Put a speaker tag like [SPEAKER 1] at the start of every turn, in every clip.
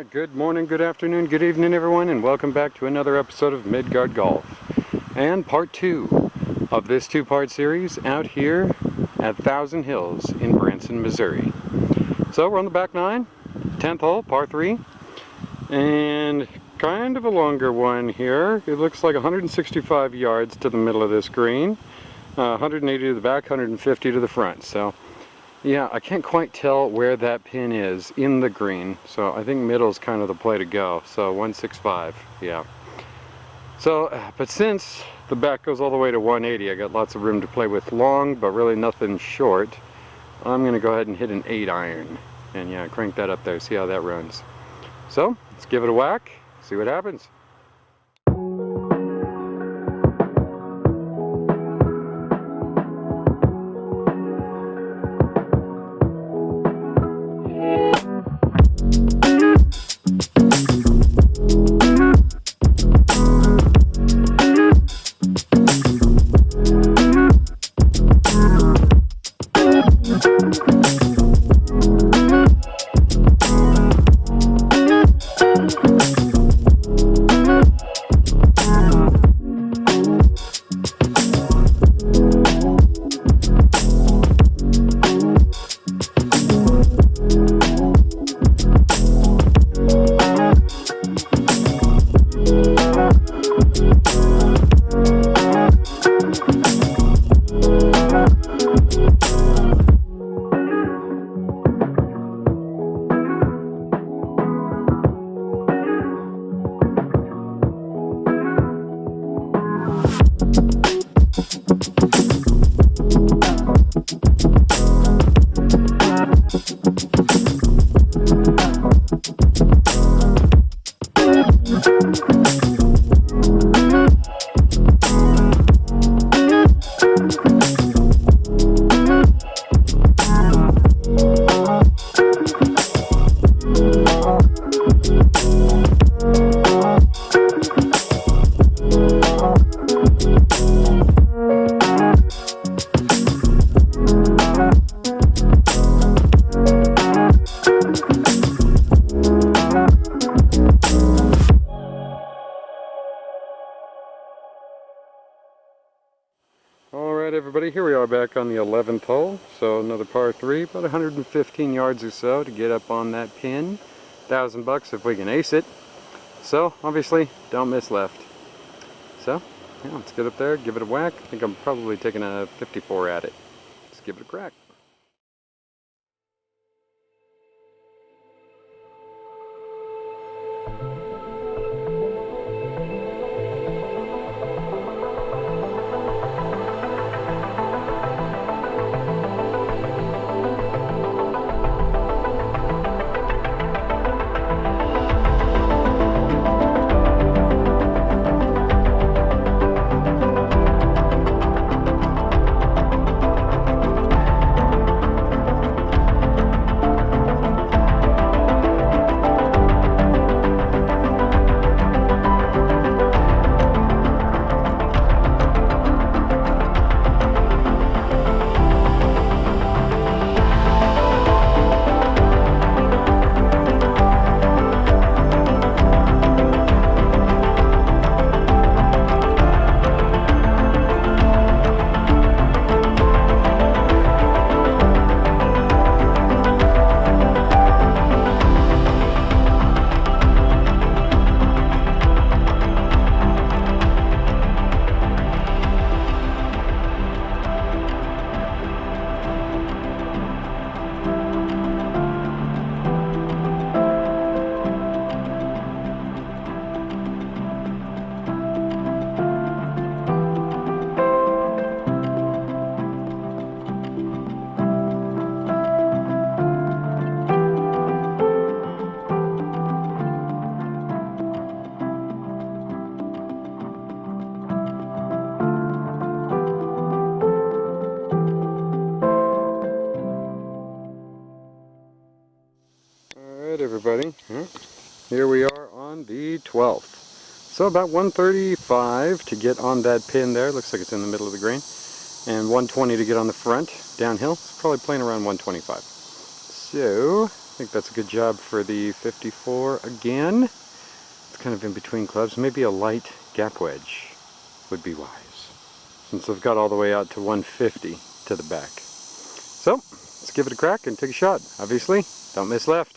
[SPEAKER 1] Good morning, good afternoon, good evening everyone, and welcome back to another episode of Midgard Golf and part 2 of this two-part series out here at Thousand Hills in Branson, Missouri. So we're on the back nine, 10th hole, par 3, and kind of a longer one here. It looks like 165 yards to the middle of this green, 180 to the back, 150 to the front. So yeah, I can't quite tell where that pin is in the green, so I think middle's kind of the play to go. So 165, yeah. So, but since the back goes all the way to 180, I got lots of room to play with long, but really nothing short. I'm gonna go ahead and hit an 8-iron, and yeah, crank that up there, see how that runs. So, let's give it a whack, see what happens. Alright everybody, here we are back on the 11th hole, so another par 3, about 115 yards or so to get up on that pin. $1,000 if we can ace it. So, obviously, don't miss left. So, yeah, let's get up there, give it a whack. I think I'm probably taking a 54 at it. Let's give it a crack. Alright everybody, here we are on the 12th. So about 135 to get on that pin there, looks like it's in the middle of the green, and 120 to get on the front, downhill, it's probably playing around 125. So, think that's a good job for the 54 again. It's kind of in between clubs. Maybe a light gap wedge would be wise, since I've got all the way out to 150 to the back. So, let's give it a crack and take a shot. Obviously, don't miss left.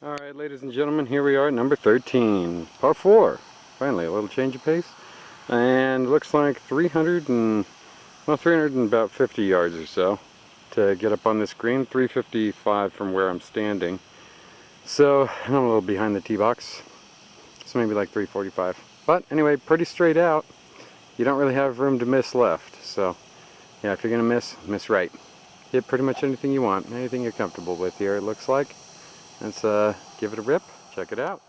[SPEAKER 1] Alright, ladies and gentlemen, here we are at number 13, par 4. Finally, a little change of pace. And looks like 350 yards or so to get up on this green. 355 from where I'm standing. So, I'm a little behind the tee box. So maybe like 345. But anyway, pretty straight out. You don't really have room to miss left. So, yeah, if you're going to miss right. Hit pretty much anything you want. Anything you're comfortable with here, it looks like. Let's give it a rip, check it out.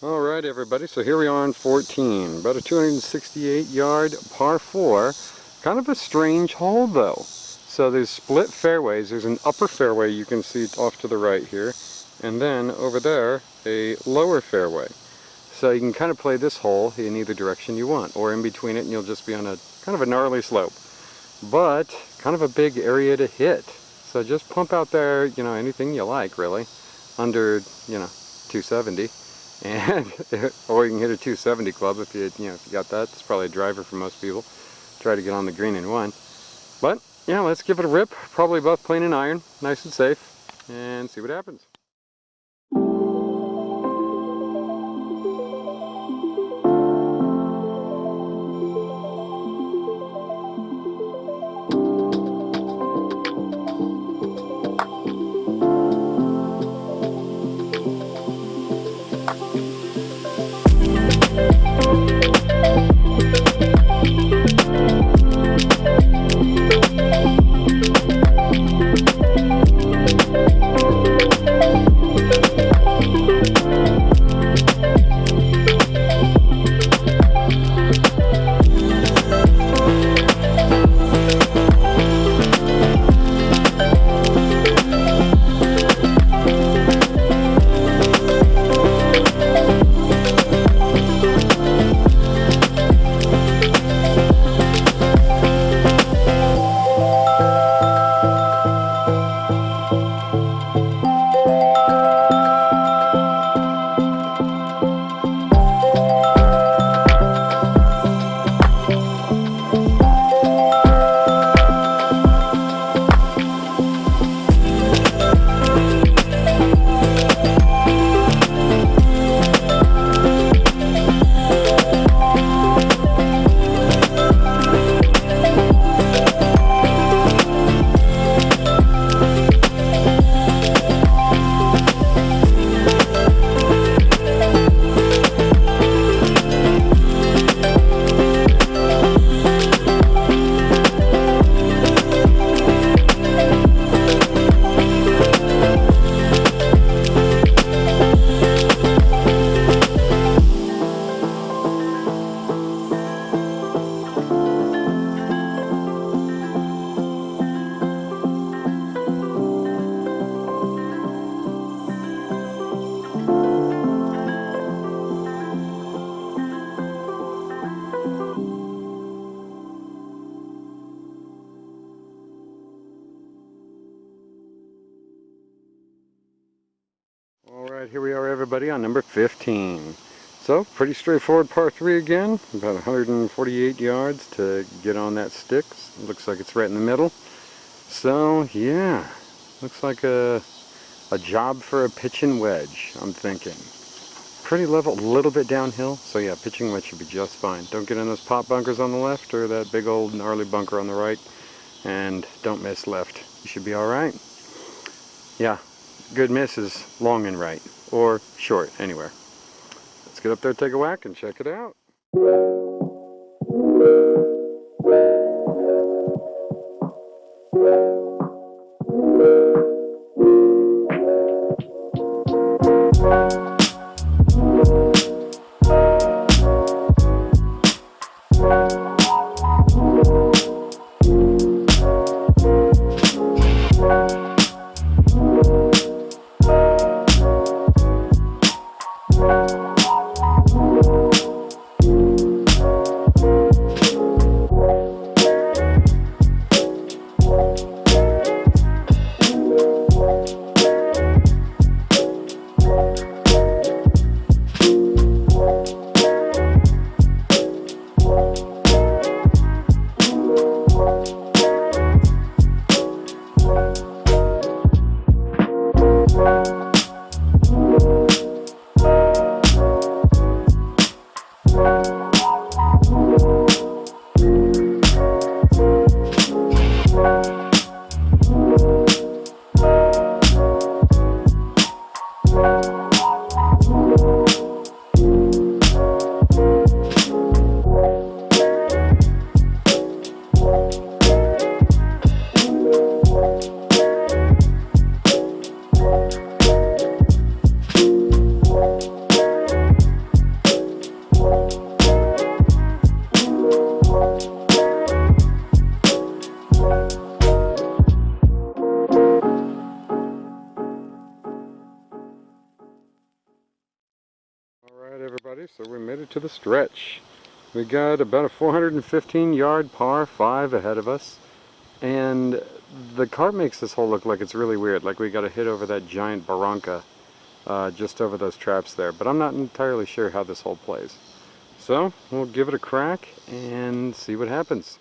[SPEAKER 1] Alright everybody, so here we are on 14, about a 268 yard par 4, kind of a strange hole though. So there's split fairways, there's an upper fairway you can see off to the right here, and then over there a lower fairway. So you can kind of play this hole in either direction you want, or in between it and you'll just be on a kind of a gnarly slope. But kind of a big area to hit. So just pump out there, you know, anything you like really, under, 270. And or you can hit a 270 club if you got that. It's probably a driver for most people. Try to get on the green in one. But yeah, let's give it a rip. Probably both playing an iron, nice and safe, and see what happens. Alright, here we are everybody on number 15. So, pretty straightforward par 3 again, about 148 yards to get on that stick. Looks like it's right in the middle. So, yeah, looks like a job for a pitching wedge, I'm thinking. Pretty level, a little bit downhill, so yeah, pitching wedge should be just fine. Don't get in those pop bunkers on the left or that big old gnarly bunker on the right, and don't miss left. You should be alright. Yeah. Good miss is long and right, or short, anywhere. Let's get up there, take a whack, and check it out. everybody, so we made it to the stretch. We got about a 415-yard par 5 ahead of us, and the cart makes this hole look like it's really weird, like we got to hit over that giant barranca just over those traps there, but I'm not entirely sure how this hole plays. So we'll give it a crack and see what happens.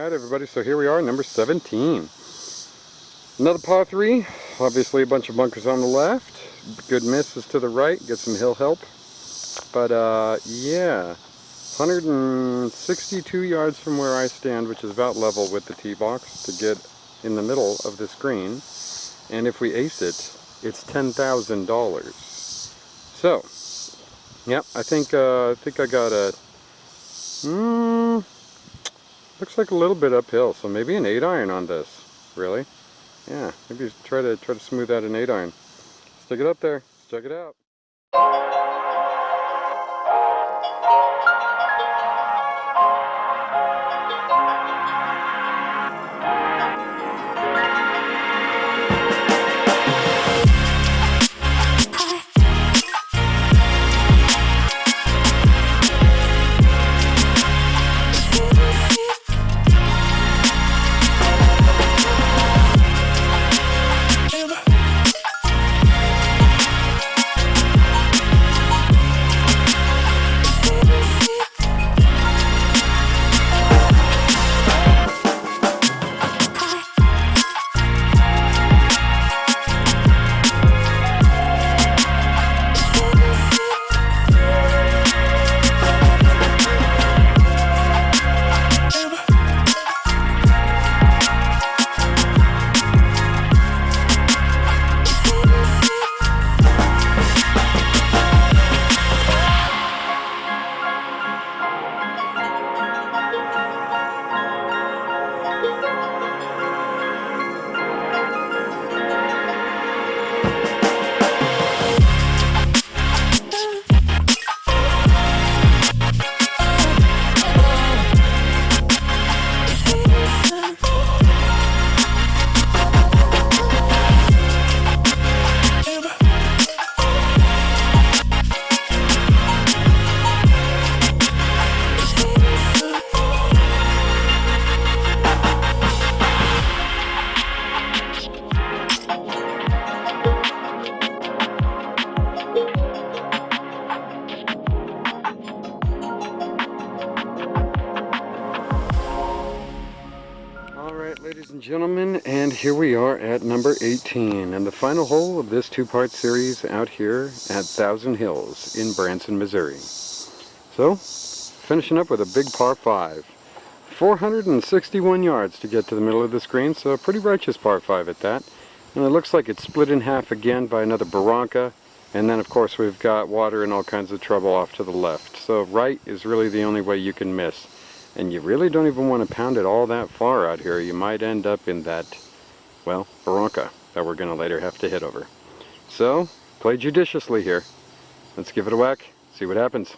[SPEAKER 1] Everybody, so here we are, number 17. Another par 3, obviously a bunch of bunkers on the left, good misses to the right, get some hill help, but yeah, 162 yards from where I stand, which is about level with the tee box, to get in the middle of this green, and if we ace it, it's $10,000. So, yeah, I think I got a, looks like a little bit uphill, so maybe an 8-iron on this. Really? Yeah, maybe try to smooth out an 8-iron. Stick it up there. Check it out. Gentlemen, and here we are at number 18 and the final hole of this two-part series out here at Thousand Hills in Branson, Missouri. So, finishing up with a big par 5. 461 yards to get to the middle of this green, so a pretty righteous par 5 at that. And it looks like it's split in half again by another barranca, and then of course we've got water and all kinds of trouble off to the left. So right is really the only way you can miss. And you really don't even want to pound it all that far out here. You might end up in that, well, barranca that we're going to later have to hit over. So, play judiciously here. Let's give it a whack, see what happens.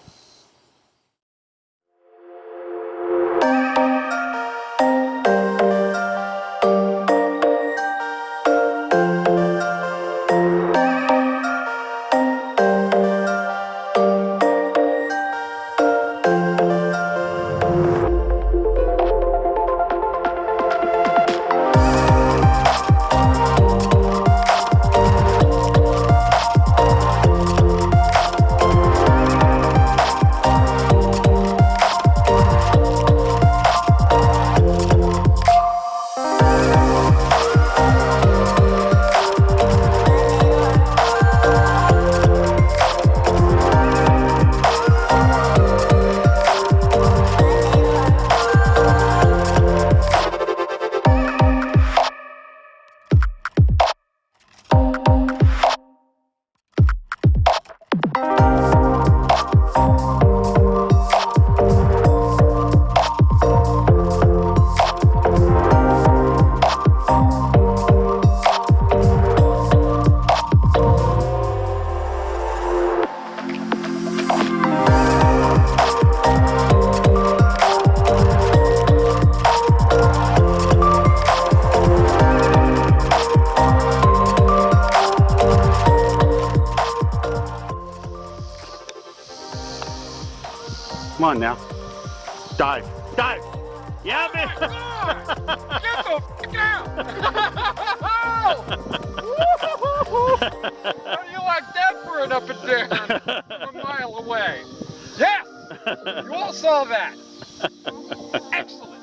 [SPEAKER 2] Come on now. Dive. Dive! Yeah, man!
[SPEAKER 3] Get the f*** out! How do you like that for an up and down from a mile away? Yes! You all saw that! Excellent!